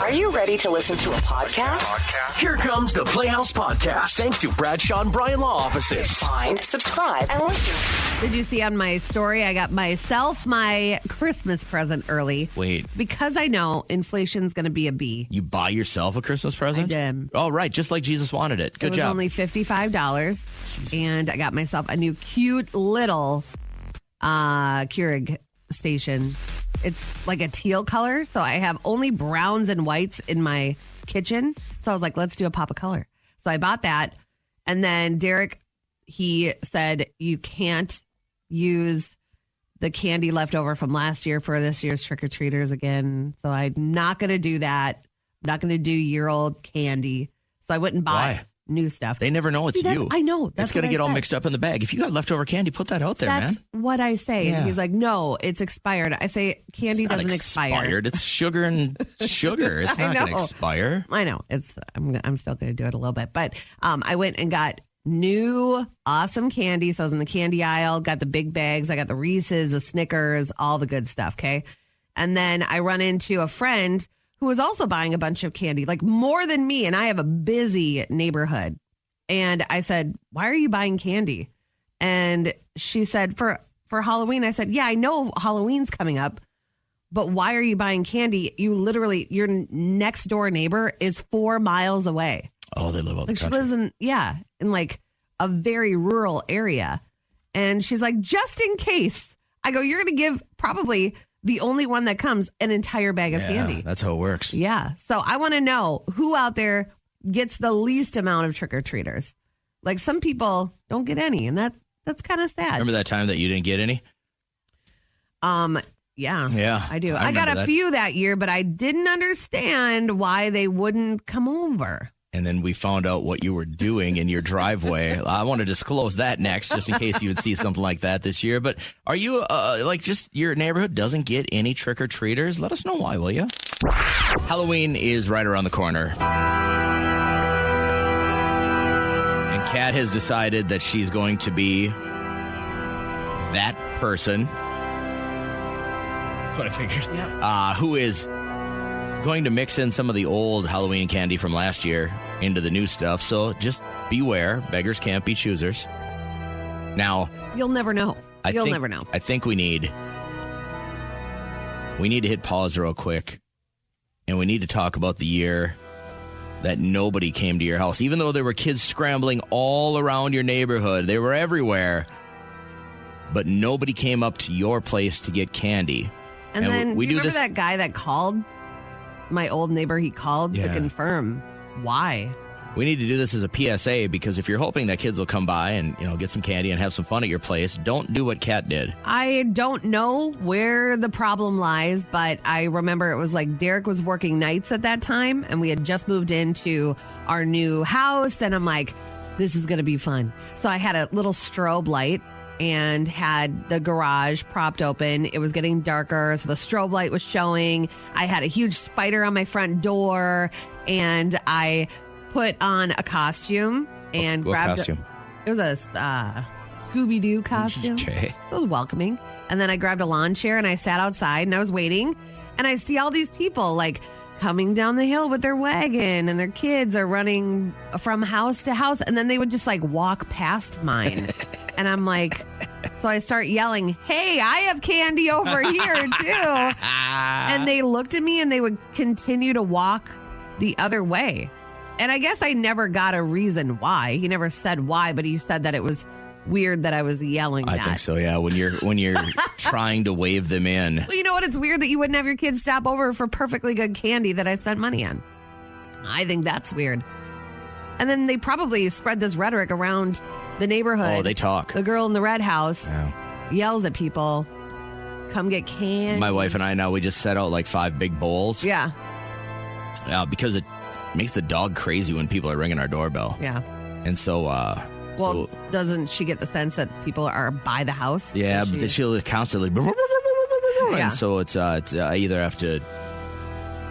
Are you ready to listen to a podcast? Here comes the Playhouse Podcast, thanks to Bradshaw and Bryan Law Offices. Find, subscribe, and listen. Did you see on my story, I got myself my Christmas present early. Wait. Because I know inflation's going to be a B. You buy yourself a Christmas present? I did. Oh, right. Just like Jesus wanted it. Good job. It was only $55. Jesus. And I got myself a new cute little Keurig station. It's like a teal color. So I have only browns and whites in my kitchen. So I was like, let's do a pop of color. So I bought that. And then Derek, he said, you can't use the candy left over from last year for this year's trick-or-treaters again. So I'm not going to do that. I'm not going to do year-old candy. So I wouldn't buy new stuff. They never know it's you. I know. It's going to get all mixed up in the bag. If you got leftover candy, put that out there, man. That's what I say. Yeah. And he's like, no, it's expired. I say candy It's not doesn't expire. expired. It's sugar and sugar. It's not going to expire. I know. I'm still going to do it a little bit. But I went and got new awesome candy. So I was in the candy aisle, got the big bags. I got the Reese's, the Snickers, all the good stuff. Okay. And then I run into a friend who was also buying a bunch of candy, like more than me. And I have a busy neighborhood. And I said, why are you buying candy? And she said, for Halloween. I said, yeah, I know Halloween's coming up, but why are you buying candy? Your next door neighbor is 4 miles away. Oh, they live out the She country. lives in like a very rural area. And she's like, just in case. I go, you're going to give probably the only one that comes an entire bag of candy. That's how it works. Yeah. So I want to know who out there gets the least amount of trick-or-treaters. Like some people don't get any, and that's kind of sad. Remember that time that you didn't get any? Yeah, I do. I got a few that year, but I didn't understand why they wouldn't come over. And then we found out what you were doing in your driveway. I want to disclose that next, just in case you would see something like that this year. But are you, just your neighborhood doesn't get any trick-or-treaters? Let us know why, will you? Halloween is right around the corner. And Kat has decided that she's going to be that person. That's what I figured. Yep. Who is going to mix in some of the old Halloween candy from last year into the new stuff. So just beware. Beggars can't be choosers. Now, you'll never know. You'll never know. I think we need to hit pause real quick, and we need to talk about the year that nobody came to your house. Even though there were kids scrambling all around your neighborhood, they were everywhere, but nobody came up to your place to get candy. And then, do you remember that guy that called? My old neighbor, he called to confirm why. We need to do this as a PSA, because if you're hoping that kids will come by and, get some candy and have some fun at your place, don't do what Kat did. I don't know where the problem lies, but I remember it was like Derek was working nights at that time, and we had just moved into our new house, and I'm like, this is going to be fun. So I had a little strobe light and had the garage propped open. It was getting darker, so the strobe light was showing. I had a huge spider on my front door, and I put on a costume and grabbed costume? It was a Scooby-Doo costume. Okay. It was welcoming. And then I grabbed a lawn chair and I sat outside and I was waiting. And I see all these people like coming down the hill with their wagon, and their kids are running from house to house. And then they would just like walk past mine. And I'm like, so I start yelling, hey, I have candy over here too. And they looked at me and they would continue to walk the other way. And I guess I never got a reason why. He never said why, but he said that it was weird that I was yelling that. I think so, yeah. When you're trying to wave them in. Well, you know what? It's weird that you wouldn't have your kids stop over for perfectly good candy that I spent money on. I think that's weird. And then they probably spread this rhetoric around the neighborhood. Oh, they talk. The girl in the red house yells at people, come get candy. My wife and I now, we just set out like 5 big bowls. Yeah. Because it makes the dog crazy when people are ringing our doorbell. Yeah. And so... doesn't she get the sense that people are by the house? Yeah, but she'll constantly... Yeah. And so it's I either have to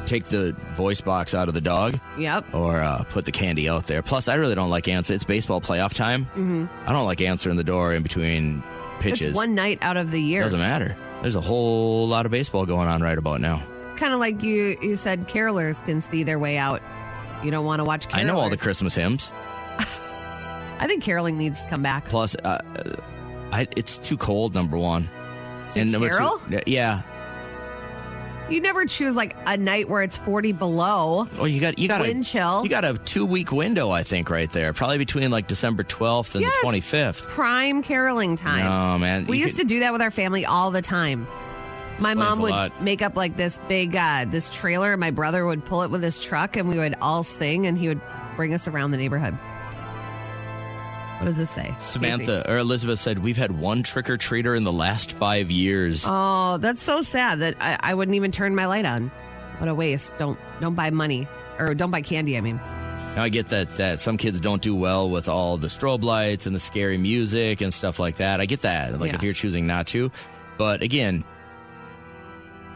take the voice box out of the dog. Yep. Or put the candy out there. Plus, I really don't like answering. It's baseball playoff time. Mm-hmm. I don't like answering the door in between pitches. It's one night out of the year. Doesn't matter. There's a whole lot of baseball going on right about now. kind of like you said, carolers can see their way out. You don't want to watch carolers. I know all the Christmas hymns. I think caroling needs to come back. Plus, it's too cold, number one. To carol? Two, yeah. You never choose like a night where it's 40 below. Oh, you got wind chill. You got a 2-week window, I think, right there. Probably between like December 12th and the 25th. Prime caroling time. No, man. We used to do that with our family all the time. My mom would lot. make up like this big this trailer, and my brother would pull it with his truck, and we would all sing, and he would bring us around the neighborhood. What does this say? Samantha or Elizabeth said, we've had one trick-or-treater in the last 5 years. Oh, that's so sad that I wouldn't even turn my light on. What a waste. Don't buy money. Or don't buy candy, I mean. Now, I get that some kids don't do well with all the strobe lights and the scary music and stuff like that. I get that. Like, if you're choosing not to. But, again,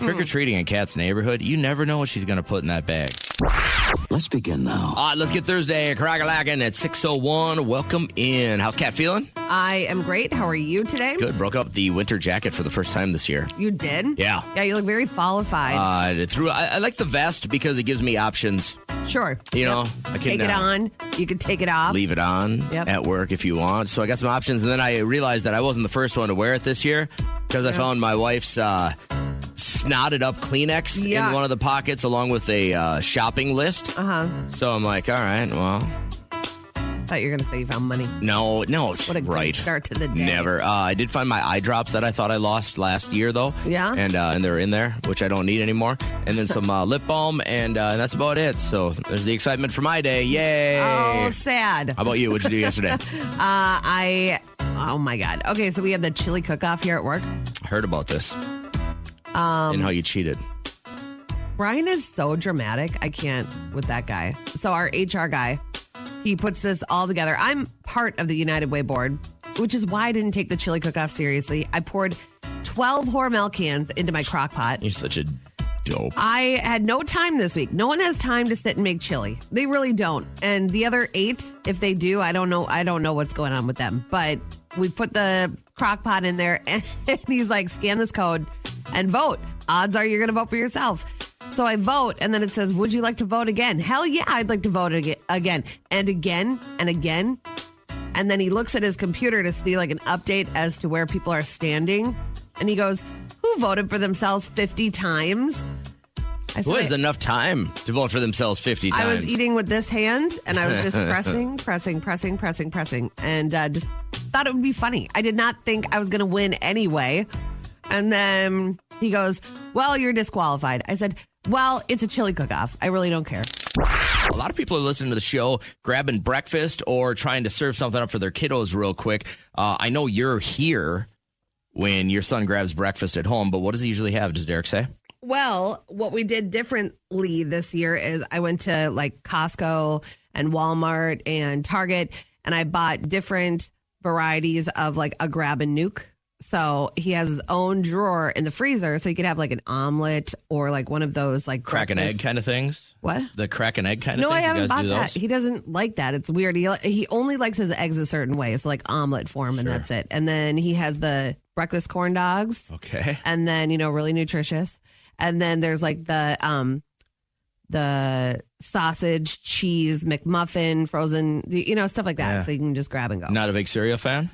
trick-or-treating in Kat's neighborhood, you never know what she's going to put in that bag. Let's begin now. All right, let's get Thursday crack-a-lackin' at 6:01. Welcome in. How's Kat feeling? I am great. How are you today? Good. Broke up the winter jacket for the first time this year. You did? Yeah. Yeah, you look very fallified. I like the vest because it gives me options. Sure. You know, I can take it on. You can take it off. Leave it on at work if you want. So I got some options. And then I realized that I wasn't the first one to wear it this year because I found my wife's snotted up Kleenex in one of the pockets along with a shopping list. So I'm like, all right, well. I thought you were going to say you found money. No, what a great start to the day. Never. I did find my eye drops that I thought I lost last year, though. Yeah? And they're in there, which I don't need anymore. And then some lip balm, and that's about it. So there's the excitement for my day. Yay! Oh, sad. How about you? What'd you do yesterday? Oh, my God. Okay, so we had the chili cook-off here at work. Heard about this. And how you cheated. Brian is so dramatic. I can't with that guy. So our HR guy, he puts this all together. I'm part of the United Way board, which is why I didn't take the chili cook-off seriously. I poured 12 Hormel cans into my crock pot. You're such a dope. I had no time this week. No one has time to sit and make chili. They really don't. And the other 8, if they do, I don't know what's going on with them. But we put the crock pot in there, and he's like, scan this code and vote. Odds are you're going to vote for yourself. So I vote, and then it says, would you like to vote again? Hell yeah, I'd like to vote again. And again, and again. And then he looks at his computer to see like an update as to where people are standing. And he goes, who voted for themselves 50 times? Who has enough time to vote for themselves 50 times? I was eating with this hand, and I was just pressing. And just thought it would be funny. I did not think I was going to win anyway. And then he goes, well, you're disqualified. I said, well, it's a chili cook-off. I really don't care. A lot of people are listening to the show, grabbing breakfast or trying to serve something up for their kiddos real quick. I know you're here when your son grabs breakfast at home, but what does he usually have? Does Derek say? Well, what we did differently this year is I went to like Costco and Walmart and Target, and I bought different varieties of like a grab and nuke. So he has his own drawer in the freezer, so he could have like an omelet or like one of those like crack an egg kind of things. What? The crack an egg kind of things? No, I haven't bought that. He doesn't like that. It's weird. He only likes his eggs a certain way. It's like omelet form, and that's it. And then he has the breakfast corn dogs. Okay. And then, really nutritious. And then there's like the sausage, cheese, McMuffin, frozen, stuff like that. Yeah. So you can just grab and go. Not a big cereal fan?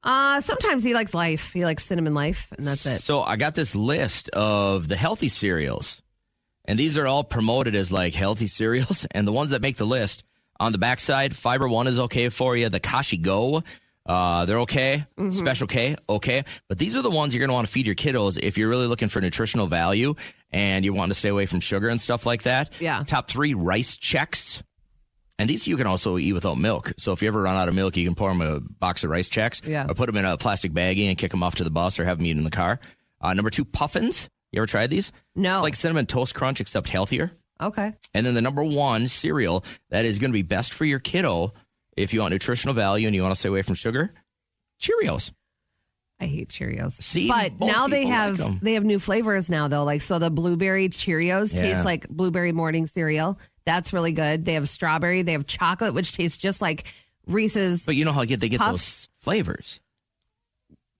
Sometimes he likes Life. He likes Cinnamon Life, and that's it. So I got this list of the healthy cereals, and these are all promoted as like healthy cereals. And the ones that make the list on the backside, Fiber One is okay for you. The Kashi Go, they're okay. Mm-hmm. Special K, okay. But these are the ones you're going to want to feed your kiddos if you're really looking for nutritional value and you want to stay away from sugar and stuff like that. Yeah. Top 3, Rice Chex. And these you can also eat without milk. So if you ever run out of milk, you can pour them a box of Rice Chex. Yeah. Or put them in a plastic baggie and kick them off to the bus or have them eat in the car. Number 2, Puffins. You ever tried these? No. It's like Cinnamon Toast Crunch, except healthier. Okay. And then the number 1 cereal that is going to be best for your kiddo if you want nutritional value and you want to stay away from sugar, Cheerios. I hate Cheerios. See, but now they have new flavors now though. Like so the blueberry Cheerios taste like blueberry morning cereal. That's really good. They have strawberry. They have chocolate, which tastes just like Reese's. But you know how they get Puffs. those flavors.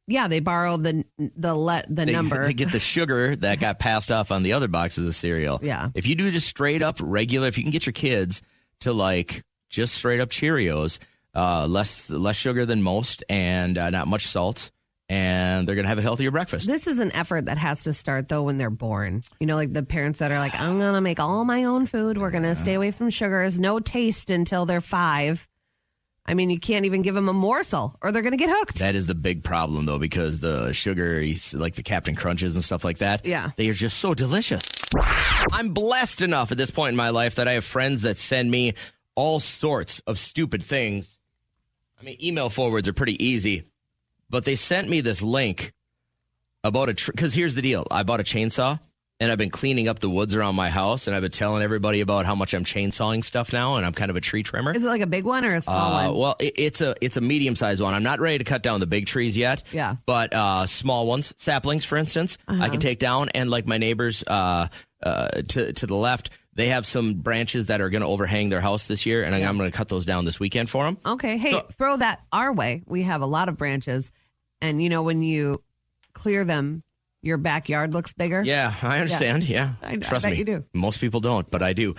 Yeah, they borrowed the number. They get the sugar that got passed off on the other boxes of cereal. Yeah. If you do just straight up regular, if you can get your kids to like just straight up Cheerios, less sugar than most and not much salt, and they're going to have a healthier breakfast. This is an effort that has to start, though, when they're born. You know, like the parents that are like, I'm going to make all my own food. We're going to stay away from sugars. No taste until they're 5. I mean, you can't even give them a morsel or they're going to get hooked. That is the big problem, though, because the sugar, like the Captain Crunches and stuff like that, they are just so delicious. I'm blessed enough at this point in my life that I have friends that send me all sorts of stupid things. I mean, email forwards are pretty easy, but they sent me this link about because here's the deal. I bought a chainsaw. And I've been cleaning up the woods around my house, and I've been telling everybody about how much I'm chainsawing stuff now, and I'm kind of a tree trimmer. Is it like a big one or a small one? Well, it's a medium-sized one. I'm not ready to cut down the big trees yet. Yeah. But small ones, saplings, for instance, I can take down. And like my neighbors to the left, they have some branches that are going to overhang their house this year, and I'm going to cut those down this weekend for them. Okay. Hey, throw that our way. We have a lot of branches, and you know when you clear them, your backyard looks bigger. Yeah, I understand. Yeah. Trust I bet me. you do. Most people don't, but I do.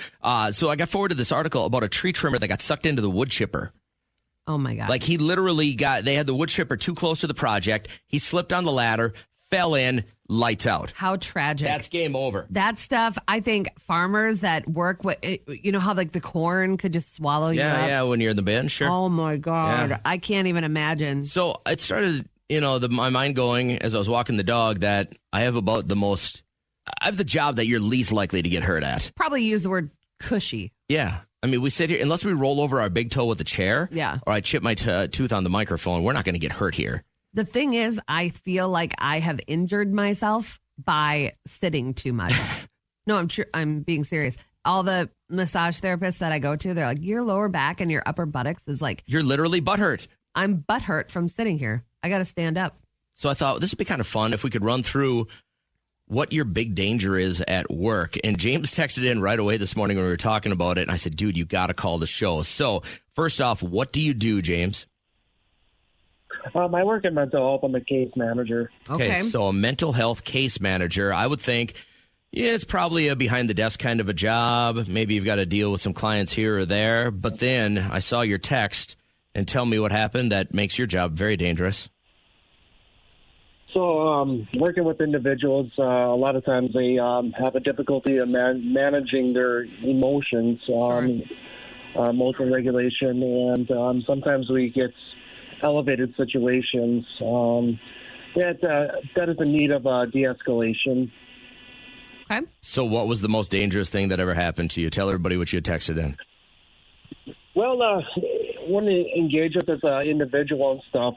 So I got forwarded this article about a tree trimmer that got sucked into the wood chipper. Oh, my God. Like he literally they had the wood chipper too close to the project. He slipped on the ladder, fell in, lights out. How tragic. That's game over. That stuff, I think farmers that work with, you know how like the corn could just swallow you up? Yeah, when you're in the bin, sure. Oh, my God. Yeah. I can't even imagine. So it started... my mind going as I was walking the dog that I have I have the job that you're least likely to get hurt at. Probably use the word cushy. Yeah. I mean, we sit here, unless we roll over our big toe with the chair, or I chip my tooth on the microphone, we're not going to get hurt here. The thing is, I feel like I have injured myself by sitting too much. No, I'm being serious. All the massage therapists that I go to, they're like, your lower back and your upper buttocks is like... You're literally butthurt. I'm butthurt from sitting here. I got to stand up. So I thought this would be kind of fun if we could run through what your big danger is at work. And James texted in right away this morning when we were talking about it. And I said, dude, you got to call the show. So first off, what do you do, James? I work in mental health. I'm a case manager. Okay, so a mental health case manager. I would think, it's probably a behind the desk kind of a job. Maybe you've got to deal with some clients here or there. But then I saw your text and tell me what happened that makes your job very dangerous. So working with individuals, a lot of times they have a difficulty in managing their emotions, emotional regulation, and sometimes we get elevated situations. That is in need of de-escalation. Okay. So what was the most dangerous thing that ever happened to you? Tell everybody what you had texted in. Well, when you engage with this individual and stuff,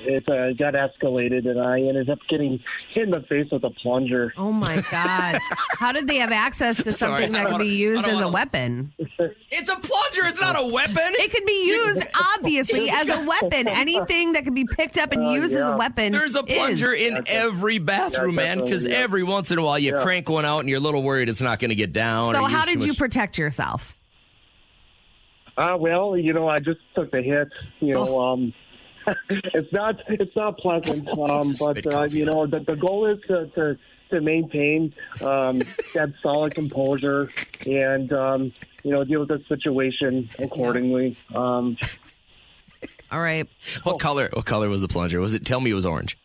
it got escalated, and I ended up getting hit in the face with a plunger. Oh, my God. How did they have access to something that could be used as a weapon? It's a plunger. It's not a weapon. It could be used, obviously, as a weapon. Anything that can be picked up and used as a weapon. There's a plunger in every bathroom, man, because every once in a while you crank one out and you're a little worried it's not going to get down. So how did you protect yourself? Well, I just took the hit. It's not pleasant. But the goal is to maintain that solid composure and deal with the situation accordingly. All right. What color was the plunger? Tell me it was orange.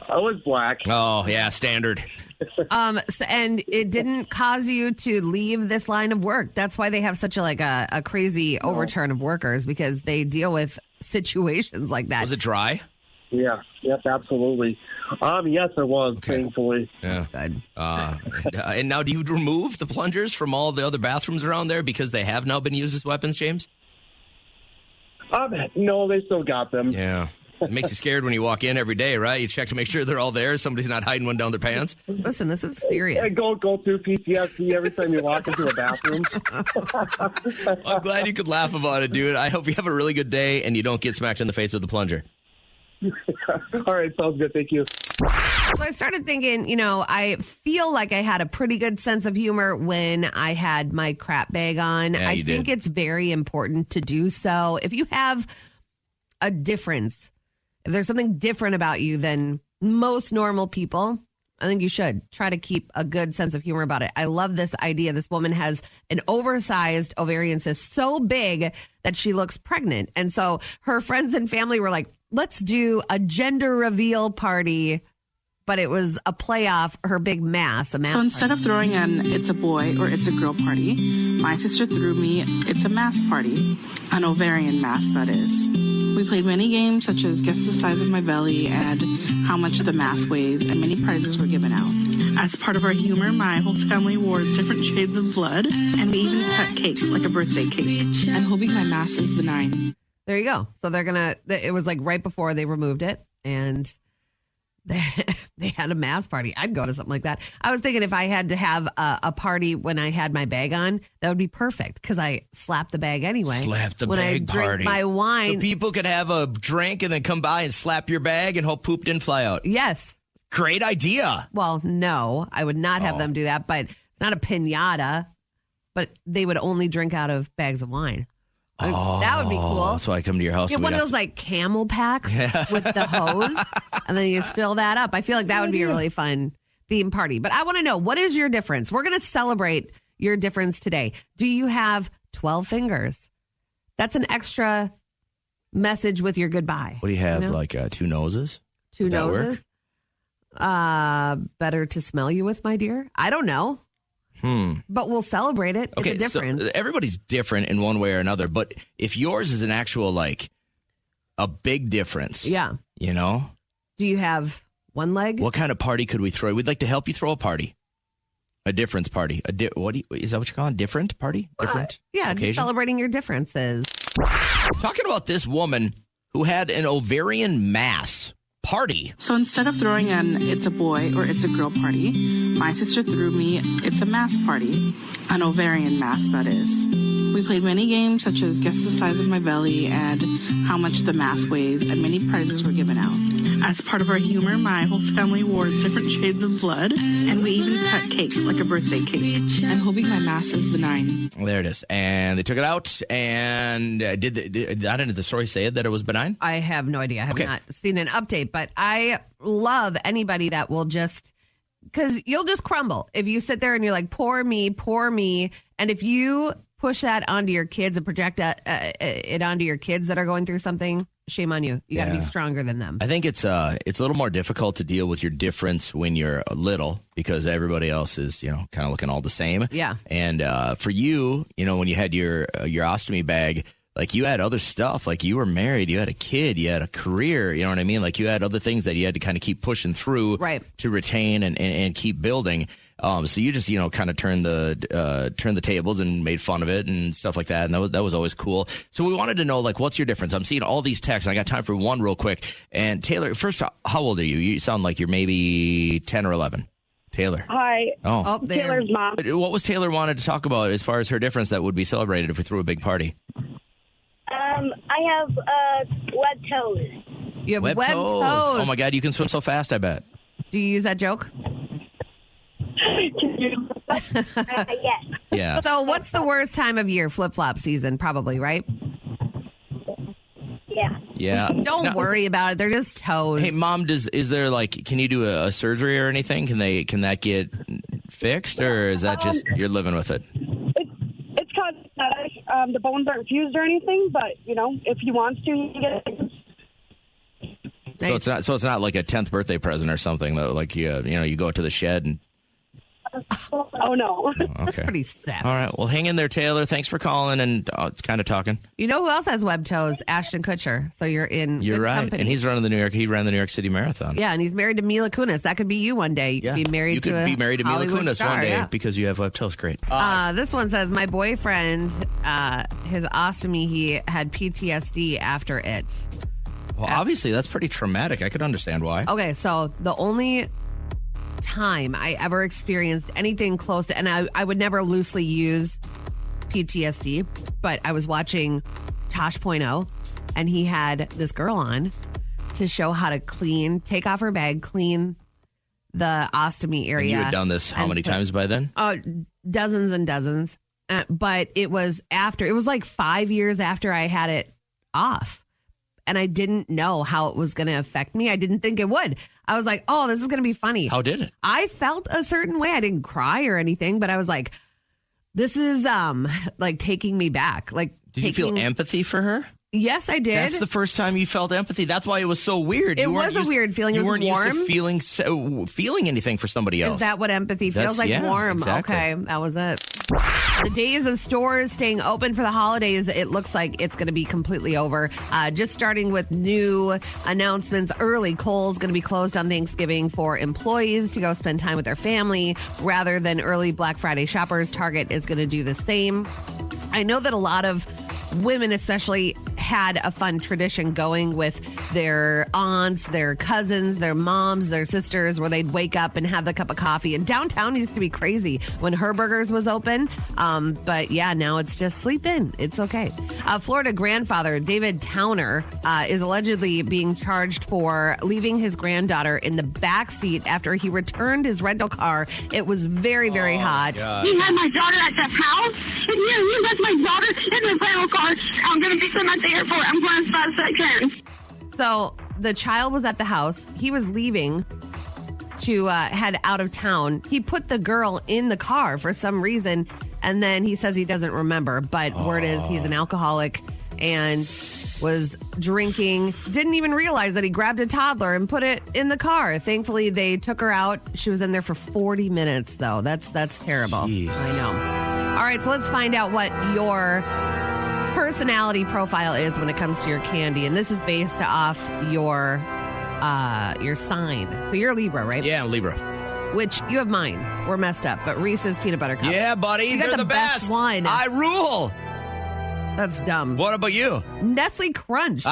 I was black. Oh yeah, standard. And it didn't cause you to leave this line of work. That's why they have such a crazy overturn of workers, because they deal with situations like that. Was it dry? Yeah. Yep. Absolutely. Yes, it was. Okay. Thankfully. Yeah. Good. And now, do you remove the plungers from all the other bathrooms around there because they have now been used as weapons, James? No, they still got them. Yeah. It makes you scared when you walk in every day, right? You check to make sure they're all there. Somebody's not hiding one down their pants. Listen, this is serious. Yeah, go through PTSD every time you walk into a bathroom. I'm glad you could laugh about it, dude. I hope you have a really good day and you don't get smacked in the face with the plunger. All right, sounds good. Thank you. So I started thinking, I feel like I had a pretty good sense of humor when I had my crap bag on. Yeah, I think it's very important to do so. If you have a difference if there's something different about you than most normal people, I think you should try to keep a good sense of humor about it. I love this idea. This woman has an oversized ovarian cyst so big that she looks pregnant. And so her friends and family were like, let's do a gender reveal party. But it was a play off her big mass. So instead of throwing an it's a boy or it's a girl party, my sister threw me it's a mass party, an ovarian mass, that is. We played many games such as guess the size of my belly and how much the mass weighs, and many prizes were given out. As part of our humor, my whole family wore different shades of blood, and we even cut cake, like a birthday cake. I'm hoping my mass is benign. There you go. So it was like right before they removed it, and they had a mass party. I'd go to something like that. I was thinking if I had to have a party when I had my bag on, that would be perfect because I slap the bag anyway. Slap the when bag I drink party. my wine. So people could have a drink and then come by and slap your bag and hope poop didn't fly out. Yes. Great idea. Well, no, I would not have them do that, but it's not a piñata, but they would only drink out of bags of wine. That would be cool. That's why I come to your house. Get one of those like camel packs with the hose, and then you just fill that up. I feel like that would be a really fun theme party. But I want to know, what is your difference? We're going to celebrate your difference today. Do you have 12 fingers? That's an extra message with your goodbye. What do you have, like two noses? Two Would that work? noses? Better to smell you with, my dear? I don't know. But we'll celebrate it. Okay, it's a difference. so everybody's different in one way or another. But if yours is an actual, like, a big difference, Yeah. you know, Do you have one leg? what kind of party could we throw? We'd like to help you throw a party. A difference party. Is that what you call it? Different party? Different? Yeah, just occasion? celebrating your differences. Talking about this woman who had an ovarian mass party. So instead of throwing an it's a boy or it's a girl party, my sister threw me it's a mass party, an ovarian mass, that is. We played many games such as guess the size of my belly and how much the mass weighs, and many prizes were given out. As part of our humor, my whole family wore different shades of blood, and we even cut cake, like a birthday cake. I'm hoping my mass is benign. There it is. And they took it out. And did the story say it that it was benign? I have no idea. I have Okay. not seen an update, but I love anybody that will just, because you'll just crumble if you sit there and you're like, poor me, poor me. And if you push that onto your kids and project it onto your kids that are going through something, shame on you. You got to be Yeah. stronger than them. I think it's a little more difficult to deal with your difference when you're little because everybody else is, kind of looking all the same. Yeah. And for you, when you had your ostomy bag, like you had other stuff, like you were married, you had a kid, you had a career, you know what I mean? Like you had other things that you had to kind of keep pushing through Right. to retain and keep building. So you just, kind of turned the tables and made fun of it and stuff like that. And that was always cool. So we wanted to know, like, what's your difference? I'm seeing all these texts and I got time for one real quick. And Taylor, first, how old are you? You sound like you're maybe 10 or 11. Taylor. Hi, Oh, there. Taylor's mom. What was Taylor wanted to talk about as far as her difference that would be celebrated if we threw a big party? I have web toes. You have web toes. Oh, my God. You can swim so fast, I bet. Do you use that joke? Yes. Yeah. So what's the worst time of year? Flip-flop season, probably, right? Yeah. Yeah. Don't Now- worry about it. They're just toes. Hey, Mom, is there can you do a surgery or anything? Can that get fixed, or is that just you're living with it? It's cosmetic. The bones aren't fused or anything, but if he wants to, he can get it. Nice. So it's not like a 10th birthday present or something though. Like you go to the shed and Oh no. okay. Pretty sad. All right. Well, hang in there, Taylor. Thanks for calling and it's kind of talking. You know who else has web toes? Ashton Kutcher. So you're in You're good right, company. and he ran the New York City Marathon. Yeah, and he's married to Mila Kunis. That could be you one day. You could be married you to could a be married to Mila Hollywood Kunis star, one day yeah. because you have web toes. Great. This one says, my boyfriend, his ostomy, he had PTSD after it. Well, obviously that's pretty traumatic. I could understand why. Okay, so the only time I ever experienced anything close to, and I would never loosely use PTSD, but I was watching Tosh.0 and he had this girl on to show how to take off her bag, clean the ostomy area. And you had done this how and many put- times by then? Dozens and dozens. But it was like 5 years after I had it off. and I didn't know how it was going to affect me. I didn't think it would. I was like, oh, this is going to be funny. How did it? I felt a certain way. I didn't cry or anything, but I was like, this is like taking me back. Like, did you feel empathy for her? Yes, I did. That's the first time you felt empathy. That's why it was so weird. It was a weird feeling. You it was weren't warm. used to feeling anything for somebody else. Is that what empathy feels like? Warm. Exactly. Okay, that was it. The days of stores staying open for the holidays, it looks like it's going to be completely over. Just starting with new announcements early. Kohl's going to be closed on Thanksgiving for employees to go spend time with their family rather than early Black Friday shoppers. Target is going to do the same. I know that a lot of women especially had a fun tradition going with their aunts, their cousins, their moms, their sisters, where they'd wake up and have the cup of coffee. And downtown used to be crazy when Herberger's was open. But yeah, now it's just sleep in. It's okay. Florida grandfather David Towner is allegedly being charged for leaving his granddaughter in the back seat after he returned his rental car. It was very, very hot. He had my daughter at the house, and you left my daughter in the rental car. I'm going to be sent at the airport. I'm going as fast as I can. So the child was at the house. He was leaving to head out of town. He put the girl in the car for some reason, and then he says he doesn't remember. But word is he's an alcoholic and was drinking. Didn't even realize that he grabbed a toddler and put it in the car. Thankfully, they took her out. She was in there for 40 minutes, though. That's terrible. Jeez. I know. All right, so let's find out what your personality profile is when it comes to your candy, and this is based off your sign. So you're a Libra, right? Yeah, I'm Libra. Which you have mine. We're messed up, but Reese's peanut butter cup. Yeah, buddy, You got they're the best best one. I rule. That's dumb. What about you? Nestle Crunch.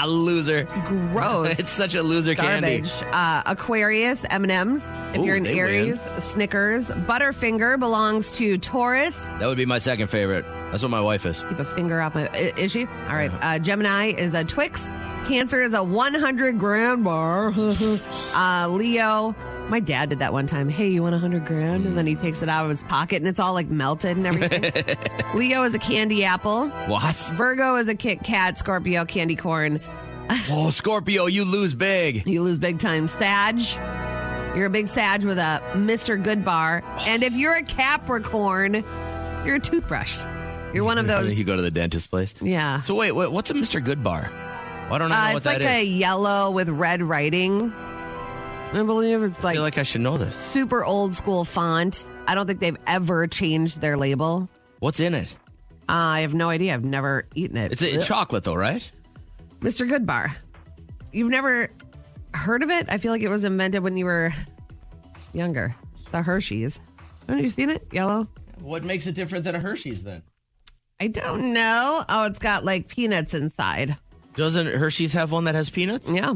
Loser. Gross. It's such a loser Garbage. candy. Aquarius, M&M's. If Ooh, you're an they Aries, Snickers. Butterfinger belongs to Taurus. That would be my second favorite. That's what my wife is. Keep a finger off my... Is she? All right. Gemini is a Twix. Cancer is a 100 grand bar. Leo... My dad did that one time. Hey, you want 100 grand? And then he takes it out of his pocket and it's all like melted and everything. Leo is a candy apple. What? Virgo is a Kit Kat. Scorpio, candy corn. Oh, Scorpio, you lose big. You lose big time. Sag. You're a big Sag with a Mr. Good bar. And if you're a Capricorn, you're a toothbrush. You're one of those. You go to the dentist place. Yeah. So wait, what's a Mr. Good bar? I don't know what it's that like is. a yellow with red writing. I believe it's I like feel like I should know this. super old school font. I don't think they've ever changed their label. What's in it? I have no idea. I've never eaten it. It's chocolate, though, right? Mr. Good Bar. You've never heard of it? I feel like it was invented when you were younger. It's a Hershey's. Haven't you seen it? Yellow? What makes it different than a Hershey's, then? I don't know. Oh, it's got like peanuts inside. Doesn't Hershey's have one that has peanuts? Yeah.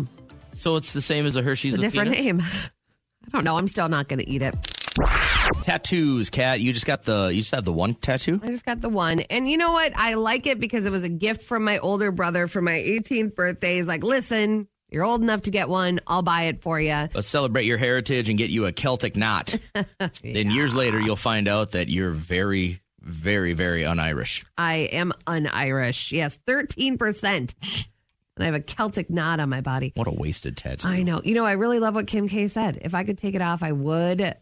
So it's the same as a Hershey's It's a with different peanuts? name. I don't know. I'm still not going to eat it. Tattoos, Kat. You just have the one tattoo? I just got the one. And you know what? I like it because it was a gift from my older brother for my 18th birthday. He's like, listen, you're old enough to get one. I'll buy it for you. Let's celebrate your heritage and get you a Celtic knot. Then years later, you'll find out that you're very, very, very un-Irish. I am un-Irish. Yes, 13%. And I have a Celtic knot on my body. What a wasted tattoo. I know. You know, I really love what Kim K said. If I could take it off, I would.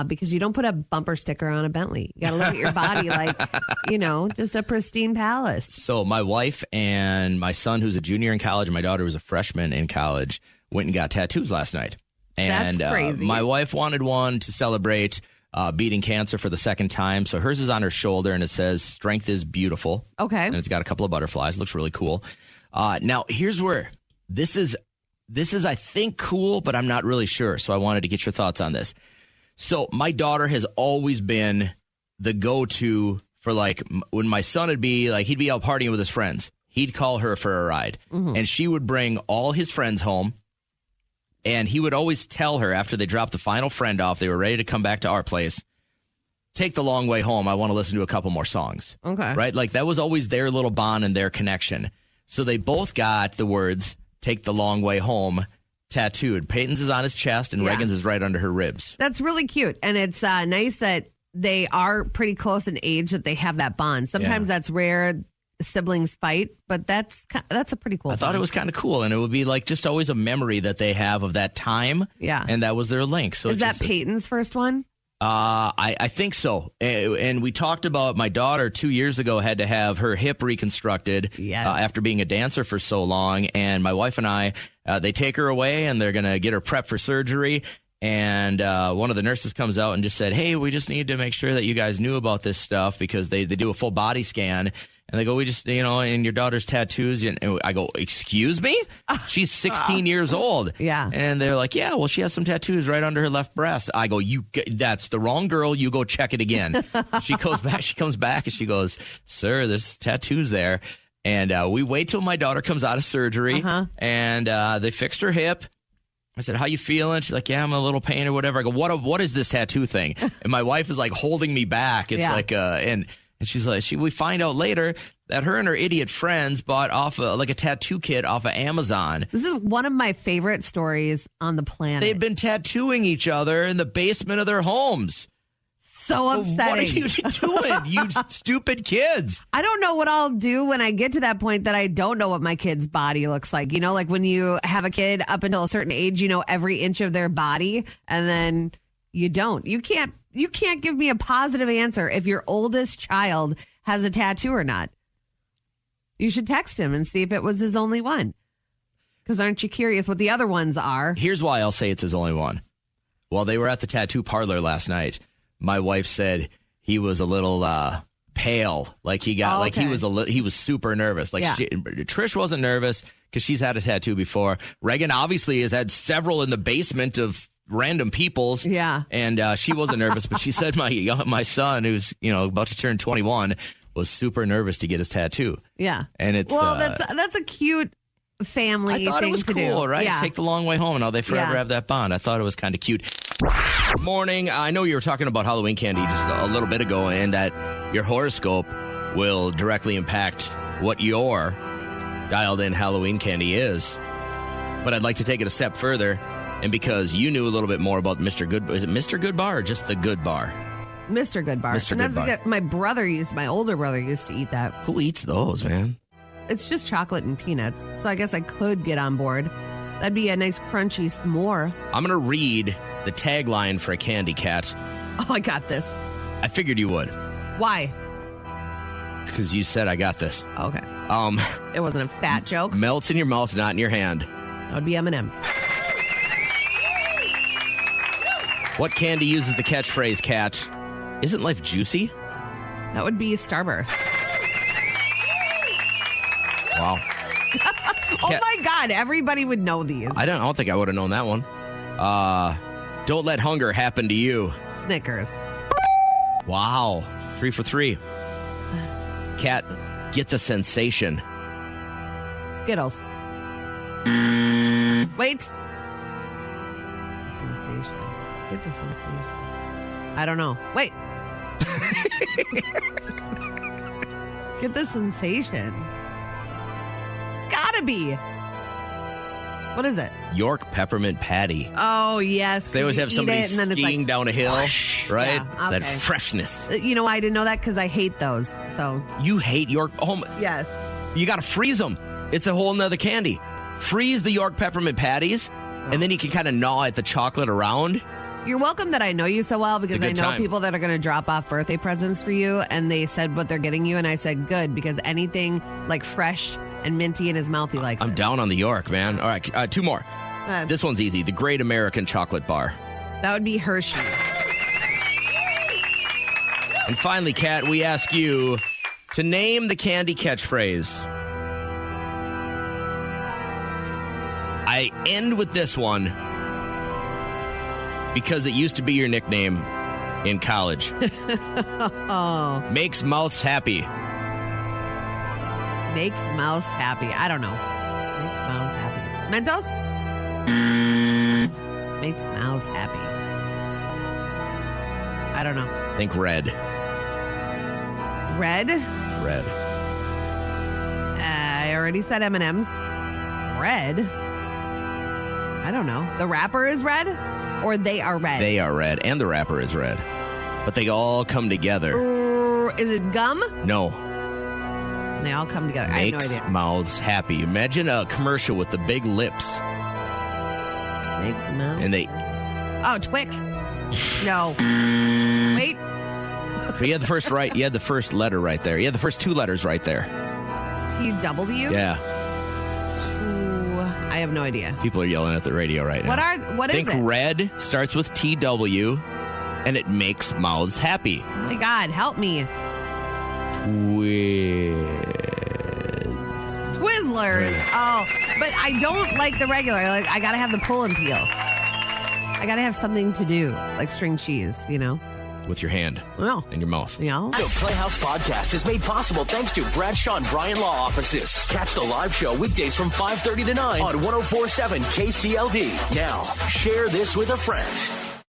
Because you don't put a bumper sticker on a Bentley. You got to look at your body like, just a pristine palace. So my wife and my son, who's a junior in college, and my daughter, who's a freshman in college, went and got tattoos last night. And That's crazy. My wife wanted one to celebrate beating cancer for the second time. So hers is on her shoulder, and it says, "Strength is beautiful." Okay. And it's got a couple of butterflies. Looks really cool. Now, here's where this is, I think, cool, but I'm not really sure. So I wanted to get your thoughts on this. So my daughter has always been the go-to for, like, when my son would be, like, he'd be out partying with his friends. He'd call her for a ride. Mm-hmm. And she would bring all his friends home. And he would always tell her after they dropped the final friend off, they were ready to come back to our place, take the long way home. I want to listen to a couple more songs. Okay. Right? Like, that was always their little bond and their connection. So they both got the words, "Take the long way home," tattooed. Peyton's is on his chest and Reagan's is right under her ribs. That's really cute. And it's nice that they are pretty close in age that they have that bond. Sometimes that's rare siblings fight, but that's a pretty cool. I thought it was kind of cool, and it would be like just always a memory that they have of that time. Yeah, and that was their link. So is that Peyton's first one? I think so. And we talked about my daughter 2 years ago had to have her hip reconstructed after being a dancer for so long. And my wife and I, they take her away and they're going to get her prepped for surgery. And one of the nurses comes out and just said, hey, we just need to make sure that you guys knew about this stuff because they do a full body scan. And they go, we just, and your daughter's tattoos. And I go, excuse me? She's 16 years old. Yeah. And they're like, yeah, well, she has some tattoos right under her left breast. I go, that's the wrong girl. You go check it again. She comes back and she goes, sir, there's tattoos there. And we wait till my daughter comes out of surgery and they fixed her hip. I said, how you feeling? She's like, yeah, I'm a little pain or whatever. I go, what is this tattoo thing? And my wife is like holding me back. It's like, and she's like, we find out later that her and her idiot friends bought off like a tattoo kit off of Amazon. This is one of my favorite stories on the planet. They've been tattooing each other in the basement of their homes. So upsetting. What are you doing, you stupid kids? I don't know what I'll do when I get to that point that I don't know what my kid's body looks like. Like when you have a kid up until a certain age, you know every inch of their body, and then you don't. You can't give me a positive answer if your oldest child has a tattoo or not. You should text him and see if it was his only one. Because aren't you curious what the other ones are? Here's why I'll say it's his only one. While they were at the tattoo parlor last night, my wife said he was a little pale. Like he got he was super nervous. Like Trish wasn't nervous because she's had a tattoo before. Reagan obviously has had several in the basement of random people's. Yeah. And she wasn't nervous, but she said my son, who's, about to turn 21, was super nervous to get his tattoo. Yeah. And it's that's a cute family thing to do. I thought it was cool, right? Yeah. Take the long way home and they forever have that bond. I thought it was kind of cute. Morning. I know you were talking about Halloween candy just a little bit ago, and that your horoscope will directly impact what your dialed in Halloween candy is. But I'd like to take it a step further. And because you knew a little bit more about Mr. Good, is it Mr. Good Bar or just the Good Bar? Mr. Good Bar. Mr. Good Bar. My older brother used to eat that. Who eats those, man? It's just chocolate and peanuts. So I guess I could get on board. That'd be a nice crunchy s'more. I'm going to read the tagline for a candy cat. Oh, I got this. I figured you would. Why? Because you said I got this. Okay. It wasn't a fat joke. Melts in your mouth, not in your hand. That would be M&M's. What candy uses the catchphrase, cat? Isn't life juicy? That would be Starburst. Wow. Oh my God, everybody would know these. I don't think I would have known that one. Don't let hunger happen to you. Snickers. Wow. 3 for 3. Cat, get the sensation. Skittles. Wait. Sensation. Get the sensation. I don't know. Wait. Get the sensation. It's gotta be. What is it? York peppermint patty. Oh, yes. They always have somebody skiing down a hill, right? Yeah, it's that freshness. You know why I didn't know that? Because I hate those. So you hate York? Oh, yes. You got to freeze them. It's a whole nother candy. Freeze the York peppermint patties, and then you can kind of gnaw at the chocolate around. You're welcome that I know you so well, because I know people that are going to drop off birthday presents for you, and they said what they're getting you, and I said good, because anything like fresh and minty in his mouth, he likes. I'm down on the York, man. All right, 2 more. This one's easy. The Great American Chocolate Bar. That would be Hershey. And finally, Kat, we ask you to name the candy catchphrase. I end with this one because it used to be your nickname in college. Oh. Makes mouths happy. Makes mouths happy. I don't know. Makes mouths happy. Mentos? Makes mouths happy. I don't know. Think red. Red? Red. I already said M&M's. Red? I don't know. The wrapper is red? Or they are red? They are red, and the wrapper is red. But they all come together. Is it gum? No. they all come together. I have no Makes idea. mouths happy. Imagine a commercial with the big lips. Makes them out. And they... Oh, Twix. No. Wait. But you had the first right. You had the first letter right there. You had the first 2 letters right there. TW? Yeah. I have no idea. People are yelling at the radio right now. What is Think it? red starts with TW, and it makes mouths happy. Oh my God, help me. Twizzlers. Oh, but I don't like the regular. Like, I got to have the pull and peel. I got to have something to do, like string cheese, you know? With your hand Well, and your mouth. you know? The Playhouse Podcast is made possible thanks to Bradshaw and Bryan Law Offices. Catch the live show weekdays from 5:30 to 9 on 104.7 KCLD. Now, share this with a friend.